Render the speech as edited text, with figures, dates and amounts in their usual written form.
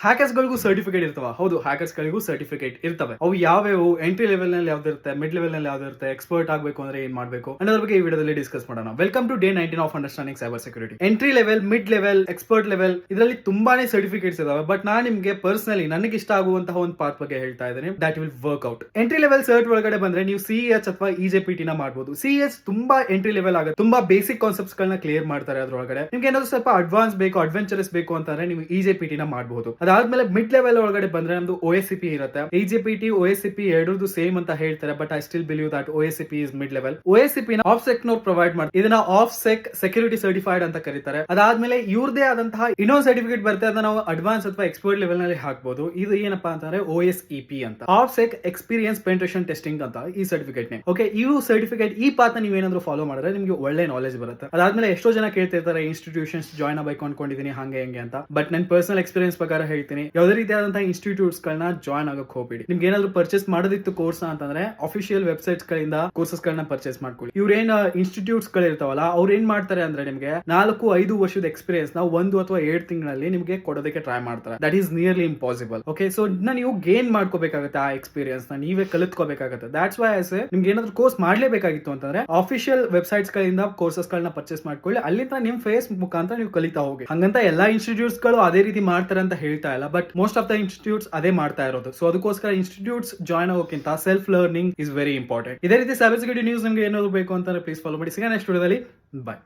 Hackers ಗಳಿಗೂ certificate ಇರ್ತವ? ಹೌದು, ಹ್ಯಾಕರ್ಸ್ ಗಳಿಗೂ ಸರ್ಟಿಫಿಕೇಟ್ ಇರ್ತವೆ. ಅವು ಯಾವ್ಯಾವು, ಎಂಟ್ರಿ ಲೆವೆಲ್ ನಲ್ಲಿ ಯಾವ್ದು ಇರುತ್ತೆ, ಮಿಡ್ ಲೆವೆಲ್ ನಲ್ಲಿ ಯಾವ್ದು ಇರುತ್ತೆ, ಎಕ್ಸ್ಪರ್ಟ್ ಆಗಬೇಕು ಅಂದ್ರೆ ಏನ್ ಮಾಡಬೇಕು ಅನ್ನೋದ್ರ ಬಗ್ಗೆ ಈ ವಿಡಿಯೋದಲ್ಲಿ ಡಿಸ್ಕಸ್ ಮಾಡೋಣ. Welcome to day 19 of understanding cyber security. Entry level, mid level, expert level ಇದರಲ್ಲಿ ತುಂಬಾನೇ ಸರ್ಟಿಫಿಕೇಟ್ಸ್ ಇದಾವೆ. ಬಟ್ ನಾನು ನಿಮ್ಗೆ ಪರ್ಸನಲಿ ನನಗೆ ಇಷ್ಟ ಆಗುವಂತಹ ಒಂದು ಪಾರ್ಟ್ ಬಗ್ಗೆ ಹೇಳ್ತಾ ಇದ್ದೀನಿ, that will work out. Entry level shirt ಒಳಗಡೆ ಬಂದ್ರೆ ನೀವು CEH ಅಥವಾ EJPT ನ ಮಾಡಬಹುದು. CEH ತುಂಬಾ ಎಂಟ್ರಿ ಲೆವೆಲ್ ಆಗುತ್ತೆ, ತುಂಬಾ ಬೇಸಿಕ್ ಕಾನ್ಸೆಪ್ಟ್ಸ್ ಗಳನ್ನ ಕ್ಲಿಯರ್ ಮಾಡ್ತಾರೆ. ಅದ್ರೊಳಗಡೆ ನಿಮ್ಗೆ ಏನಾದ್ರು ಸ್ವಲ್ಪ ಅಡ್ವಾನ್ಸ್ ಬೇಕು, ಅಡ್ವೆಂಚರಸ್ ಬೇಕು ಅಂತಂದ್ರೆ ನೀವು EJPT ನ ಮಾಡಬಹುದು. ಅದಾದ್ಮೇಲೆ ಮಿಡ್ ಲೆವೆಲ್ ಒಳಗಡೆ ಬಂದ್ರೆ ನಮ್ದು OSCP ಇರುತ್ತೆ. EJPT OSCP ಎರಡರದು ಸೇಮ್ ಅಂತ ಹೇಳ್ತಾರೆ, but I still believe that OSCP is mid level. OSCP ನ ಆಫ್ಸೆಕ್ ನವರು ಪ್ರೊವೈಡ್ ಮಾಡ್ತಾರೆ. ಇದನ್ನ ಆಫ್ಸೆಕ್ ಸೆಕ್ಯೂರಿಟಿ ಸರ್ಟಿಫೈಡ್ ಅಂತ ಕರೀತಾರೆ. ಅದಾದ್ಮೇಲೆ ಇವ್ರದೇ ಆದಂತಹ ಇನ್ನೊಂದು ಸರ್ಟಿಫಿಕೇಟ್ ಬರುತ್ತೆ, ಅದನ್ನ ನಾವು ಅಡ್ವಾನ್ಸ್ ಅಥವಾ ಎಕ್ಸ್ಪರ್ಟ್ ಲೆವೆಲ್ ನಲ್ಲಿ ಹಾಕಬಹುದು. ಇದು ಏನಪ್ಪಾ ಅಂತಂದ್ರೆ OSEP ಅಂತ, ಆಫ್ಸೆಕ್ ಎಕ್ಸ್ಪೀರಿಯನ್ಸ್ ಪೆನೆಟ್ರೇಷನ್ ಟೆಸ್ಟಿಂಗ್ ಅಂತ ಈ ಸರ್ಟಿಫಿಕೇಟ್ ನೇ. ಓಕೆ, ಈ ಸರ್ಟಿಫಿಕೇಟ್ ಈ ಪಾತ್ ನೀವು ಏನಾದ್ರು ಫಾಲೋ ಮಾಡಿದ್ರೆ ನಿಮ್ಗೆ ಒಳ್ಳೆ ನಾಲೆಜ್ ಬರುತ್ತೆ. ಅದಾದ್ಮೇಲೆ ಎಷ್ಟೋ ಜನ ಕೇಳ್ತಿರ್ತಾರೆ ಇನ್ಸ್ಟಿಟ್ಯೂಷನ್ಸ್ ಜಾಯ್ನ್ ಆಗಬೇಕು ಅನ್ಕೊಂಡಿದೀನಿ ಹಂಗೆ ಹೆಂಗೆ ಅಂತ. ಬಟ್ ನನ್ನ ಪರ್ಸನಲ್ ಎಕ್ಸ್ಪೀರಿಯನ್ಸ್ ಪ್ರಕಾರ ಹೇಳ್ತೀನಿ, ಯಾವುದೇ ರೀತಿಯಾದಂತಹ ಇನ್ಸ್ಟಿಟ್ಯೂಟ್ಸ್ ಗಳನ್ನ ಜಾಯ್ನ್ ಆಗಕ್ ಹೋಗ್ಬೇಡಿ. ನಿಮ್ಗೆ ಏನಾದ್ರು ಪರ್ಚೇಸ್ ಮಾಡೋದಿತ್ತು ಕೋರ್ಸ್ ಅಂತಂದ್ರೆ ಅಫಿಷಿಯಲ್ ವೆಬ್ಸೈಟ್ಸ್ ಗಳಿಂದ ಕೋರ್ಸಸ್ ಗಳನ್ನ ಪರ್ಚೇಸ್ ಮಾಡ್ಕೊಳ್ಳಿ. ಇವ್ರೇನ್ ಇನ್ಸ್ಟಿಟ್ಯೂಟ್ಸ್ ಗಳು ಇರ್ತಾವಲ್ಲ, ಅವ್ರು ಏನ್ ಮಾಡ್ತಾರೆ ಅಂದ್ರೆ ನಿಮ್ಗೆ 4-5 ವರ್ಷದ ಎಕ್ಸ್ಪೀರಿಯನ್ಸ್ ನಾವು 1 ಅಥವಾ 7 ತಿಂಗಳಲ್ಲಿ ನಿಮ್ಗೆ ಕೊಡೋದಕ್ಕೆ ಟ್ರೈ ಮಾಡ್ತಾರೆ. That is nearly impossible. Okay, so ನೀವು ಗೇನ್ ಮಾಡ್ಕೋಬೇಕಾಗುತ್ತೆ, ಆ ಎಕ್ಸ್ಪೀರಿಯನ್ಸ್ ನ ನೀವೇ ಕಲಿತ್ಕೋಬೇಕಾಗುತ್ತೆ. ದಟ್ಸ್ ವೈ ಐ ಸೇ ನಿಮ್ಗೆ ಏನಾದ್ರು ಕೋರ್ಸ್ ಮಾಡ್ಲೇಬೇಕಾಗಿತ್ತು ಅಂತಂದ್ರೆ ಅಫಿಷಿಯಲ್ ವೆಬ್ಸೈಟ್ಸ್ ಗಳಿಂದ ಕೋರ್ಸಸ್ ಗಳನ್ನ ಪರ್ಚೇಸ್ ಮಾಡ್ಕೊಳ್ಳಿ. ಅಲ್ಲಿಂದ ನಿಮ್ ಫೇಸ್ ಮುಖಾಂತರ ನೀವು ಕಲಿತಾ ಹೋಗಿ. ಹಂಗಂತ ಎಲ್ಲಾ ಇನ್ಸ್ಟಿಟ್ಯೂಟ್ಸ್ ಗಳು ಅದೇ ರೀತಿ ಮಾಡ್ತಾರೆ ಅಂತ ಹೇಳ್ತಾ ಇಲ್ಲ, but most of the institutes ಅದೇ ಮಾಡ್ತಾ ಇರೋದು. ಸೊ ಅದಕ್ಕೋಸ್ಕರ ಇನ್ಸ್ಟಿಟ್ಯೂಟ್ಸ್ ಜಾಯ್ನ್ ಆಗೋಕ್ಕಿಂತ self learning is very important. ಇದೇ ರೀತಿ ಸೈಬರ್ ಸೆಕ್ಯೂರಿಟಿ ನ್ಯೂಸ್ ನಿಮ್ಗೆ ಏನಾದ್ರು ಬೇಕು ಅಂತಂದ್ರೆ ಪ್ಲೀಸ್ ಫಾಲೋ ಮಾಡಿ. ಸಿಗೋಣ ನೆಕ್ಸ್ಟ್ ವಿಡಿಯೋದಲ್ಲಿ. ಬಾಯ್.